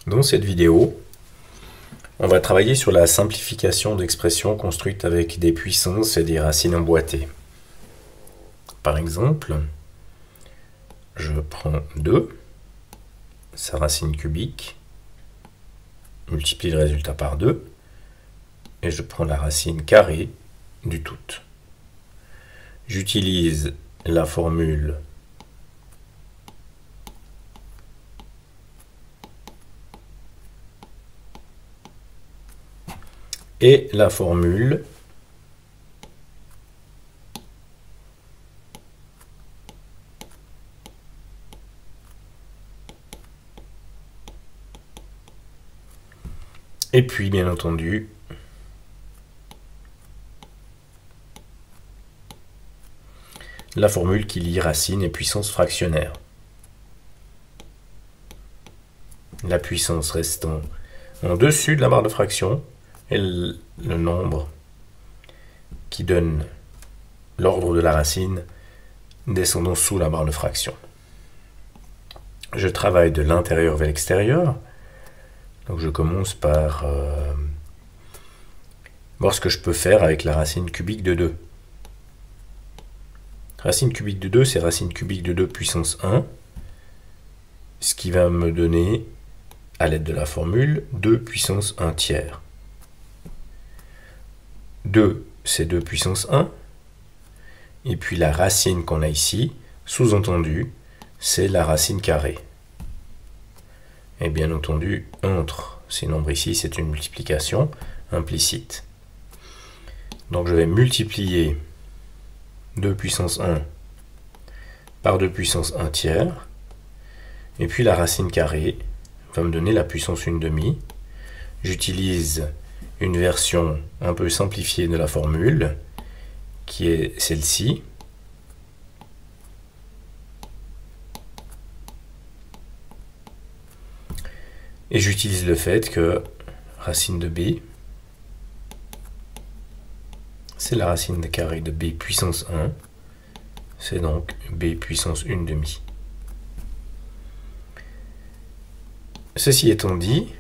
Dans cette vidéo, on va travailler sur la simplification d'expressions construites avec des puissances et des racines emboîtées. Par exemple, je prends 2, sa racine cubique, multiplie le résultat par 2, et je prends la racine carrée du tout. J'utilise la formule et la formule et puis bien entendu la formule qui lie racine et puissance fractionnaire. La puissance restant en dessus de la barre de fraction et le nombre qui donne l'ordre de la racine descendant sous la barre de fraction. Je travaille de l'intérieur vers l'extérieur. Donc je commence par voir ce que je peux faire avec la racine cubique de 2. Racine cubique de 2, c'est racine cubique de 2 puissance 1, ce qui va me donner, à l'aide de la formule, 2 puissance 1 tiers. 2, c'est 2 puissance 1, et puis la racine qu'on a ici, sous-entendu, c'est la racine carrée. Et bien entendu, entre ces nombres ici, c'est une multiplication implicite. Donc je vais multiplier 2 puissance 1 par 2 puissance 1 tiers, et puis la racine carrée va me donner la puissance 1/2. J'utilise une version un peu simplifiée de la formule, qui est celle-ci. Et j'utilise le fait que racine de b, c'est la racine carrée de b puissance 1, c'est donc b puissance 1/2. Ceci étant dit,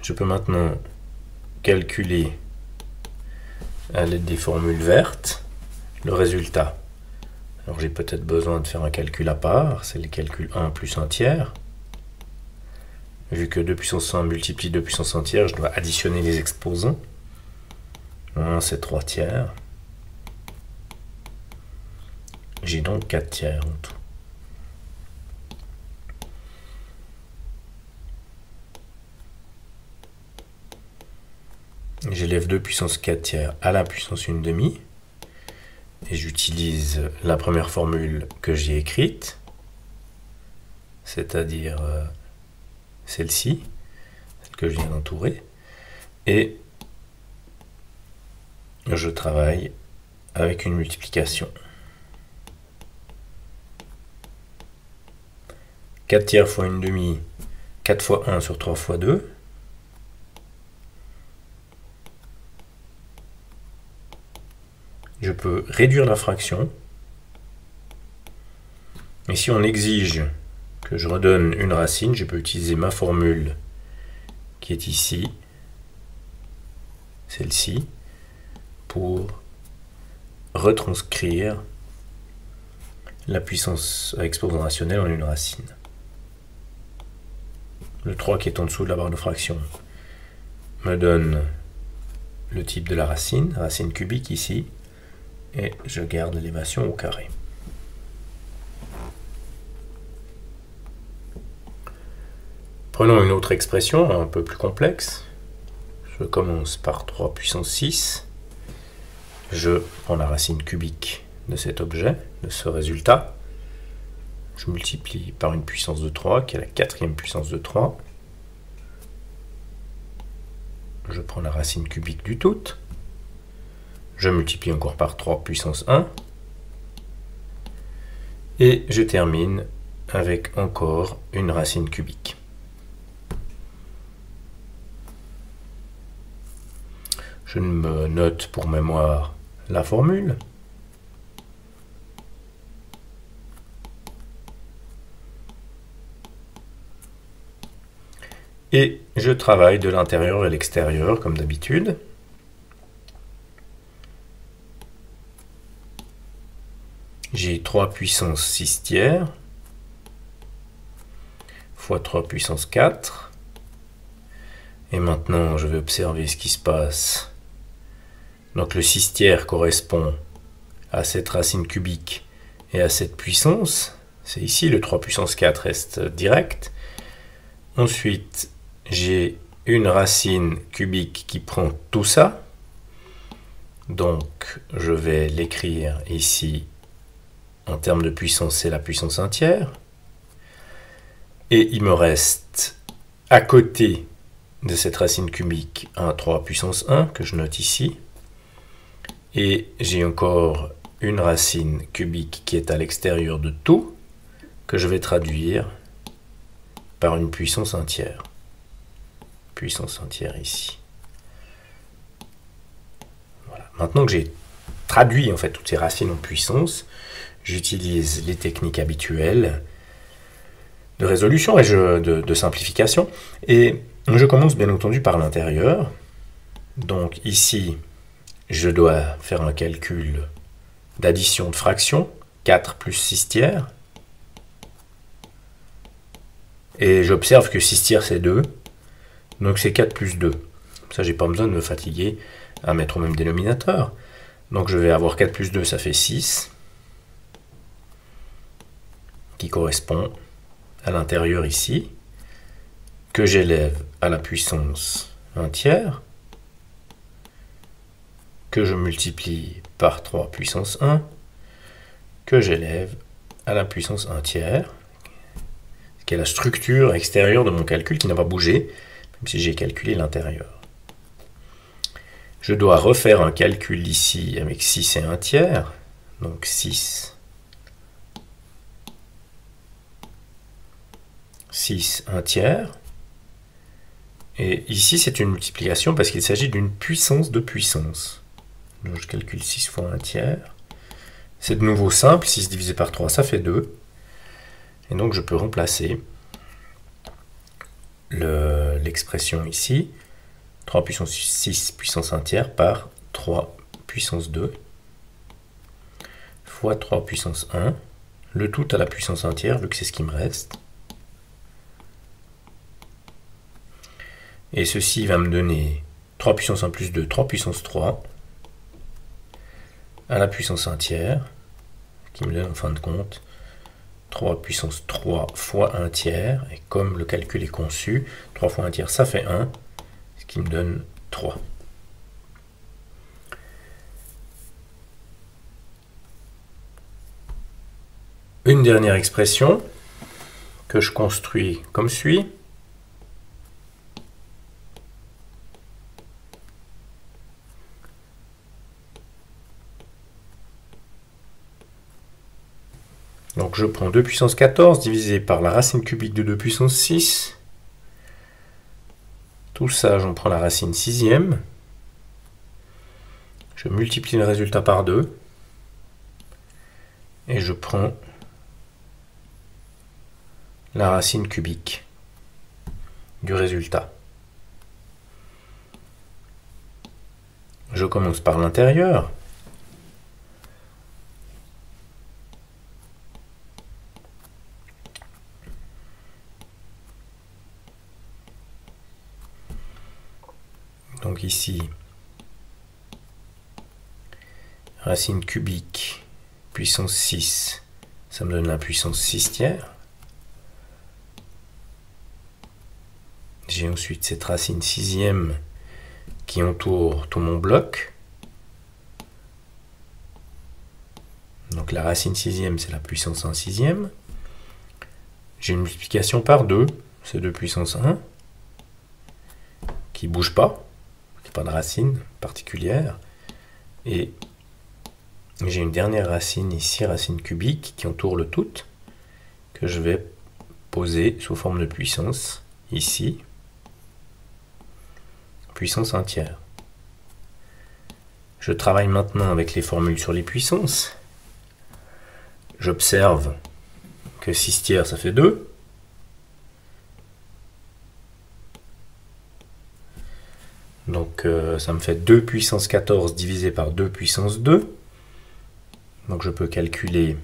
je peux maintenant calculer à l'aide des formules vertes le résultat. Alors j'ai peut-être besoin de faire un calcul à part, c'est le calcul 1 plus 1 tiers. Vu que 2 puissance 1 multiplie 2 puissance 1 tiers, je dois additionner les exposants. 1 c'est 3 tiers. J'ai donc 4 tiers en tout. J'élève 2 puissance 4 tiers à la puissance 1/2. Et j'utilise la première formule que j'ai écrite, c'est-à-dire celle-ci, celle que je viens d'entourer. Et je travaille avec une multiplication. 4 tiers fois 1/2, 4 fois 1 sur 3 fois 2. Je peux réduire la fraction. Et si on exige que je redonne une racine, je peux utiliser ma formule qui est ici, celle-ci, pour retranscrire la puissance à exposant rationnel en une racine. Le 3 qui est en dessous de la barre de fraction me donne le type de la racine cubique ici, et je garde l'élévation au carré. Prenons une autre expression un peu plus complexe. Je commence par 3 puissance 6. Je prends la racine cubique de cet objet, de ce résultat. Je multiplie par une puissance de 3, qui est la 4e puissance de 3. Je prends la racine cubique du tout. Je multiplie encore par 3 puissance 1. Et je termine avec encore une racine cubique. Je me note pour mémoire la formule. Et je travaille de l'intérieur vers l'extérieur, comme d'habitude. J'ai 3 puissance 6 tiers, fois 3 puissance 4. Et maintenant, je vais observer ce qui se passe. Donc le 6 tiers correspond à cette racine cubique et à cette puissance. C'est ici, le 3 puissance 4 reste direct. Ensuite, j'ai une racine cubique qui prend tout ça. Donc, je vais l'écrire ici. En termes de puissance, c'est la puissance 1 tiers. Et il me reste à côté de cette racine cubique un 3 puissance 1 que je note ici. Et j'ai encore une racine cubique qui est à l'extérieur de tout, que je vais traduire par une puissance 1 tiers. Puissance 1 tiers ici. Voilà. Maintenant que j'ai traduit en fait toutes ces racines en puissance, j'utilise les techniques habituelles de résolution et de simplification. Et je commence bien entendu par l'intérieur. Donc ici, je dois faire un calcul d'addition de fractions. 4 plus 6 tiers. Et j'observe que 6 tiers c'est 2. Donc c'est 4 plus 2. Ça, j'ai pas besoin de me fatiguer à mettre au même dénominateur. Donc je vais avoir 4 plus 2, ça fait 6. Qui correspond à l'intérieur ici. Que j'élève à la puissance 1 tiers. Que je multiplie par 3 puissance 1. Que j'élève à la puissance 1 tiers. Qui est la structure extérieure de mon calcul qui n'a pas bougé, même si j'ai calculé l'intérieur. Je dois refaire un calcul ici avec 6 et 1 tiers. Donc 6, 1 tiers. Et ici, c'est une multiplication parce qu'il s'agit d'une puissance de puissance. Donc je calcule 6 fois 1 tiers. C'est de nouveau simple, 6 divisé par 3, ça fait 2. Et donc je peux remplacer l'expression ici, 3 puissance 6 puissance 1 tiers par 3 puissance 2 fois 3 puissance 1, le tout à la puissance 1 tiers, vu que c'est ce qui me reste. Et ceci va me donner 3 puissance 1 plus 2, 3 puissance 3, à la puissance 1 tiers, qui me donne en fin de compte 3 puissance 3 fois 1 tiers, et comme le calcul est conçu, 3 fois 1 tiers, ça fait 1, ce qui me donne 3. Une dernière expression que je construis comme suit. Donc je prends 2 puissance 14 divisé par la racine cubique de 2 puissance 6. Tout ça, j'en prends la racine sixième. Je multiplie le résultat par 2. Et je prends la racine cubique du résultat. Je commence par l'intérieur. Donc ici, racine cubique, puissance 6, ça me donne la puissance 6 tiers. J'ai ensuite cette racine sixième qui entoure tout mon bloc. Donc la racine sixième, c'est la puissance 1 sixième. J'ai une multiplication par 2, c'est 2 puissance 1, qui ne bouge pas. Pas de racine particulière, et j'ai une dernière racine ici, racine cubique, qui entoure le tout, que je vais poser sous forme de puissance, ici, puissance 1 tiers. Je travaille maintenant avec les formules sur les puissances. J'observe que 6 tiers, ça fait 2. Donc ça me fait 2 puissance 14 divisé par 2 puissance 2. Donc je peux calculer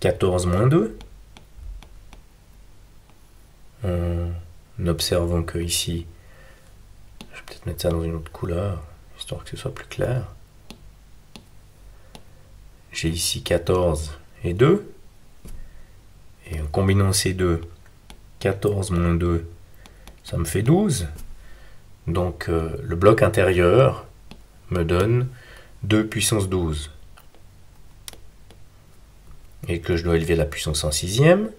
14 moins 2. En observant que ici, je vais peut-être mettre ça dans une autre couleur, histoire que ce soit plus clair. J'ai ici 14 et 2. Et en combinant ces deux, 14 moins 2, ça me fait 12. Donc le bloc intérieur me donne 2 puissance 12. Et que je dois élever la puissance en sixième.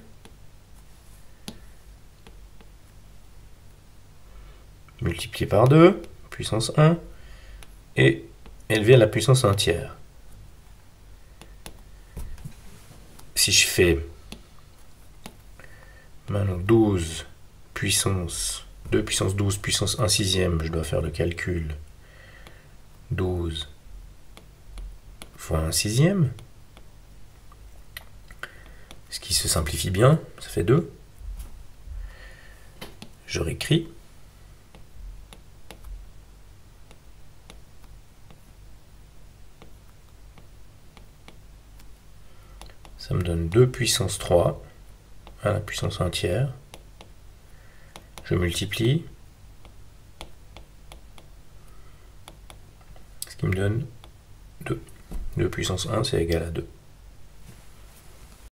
Multiplié par 2, puissance 1. Et élever à la puissance entière. Si je fais maintenant 12 puissance 2 puissance 12 puissance 1 sixième, je dois faire le calcul. 12 fois 1 sixième. Ce qui se simplifie bien, ça fait 2. Je réécris. Ça me donne 2 puissance 3 à la puissance entière. Je multiplie. Ce qui me donne 2. 2 puissance 1, c'est égal à 2.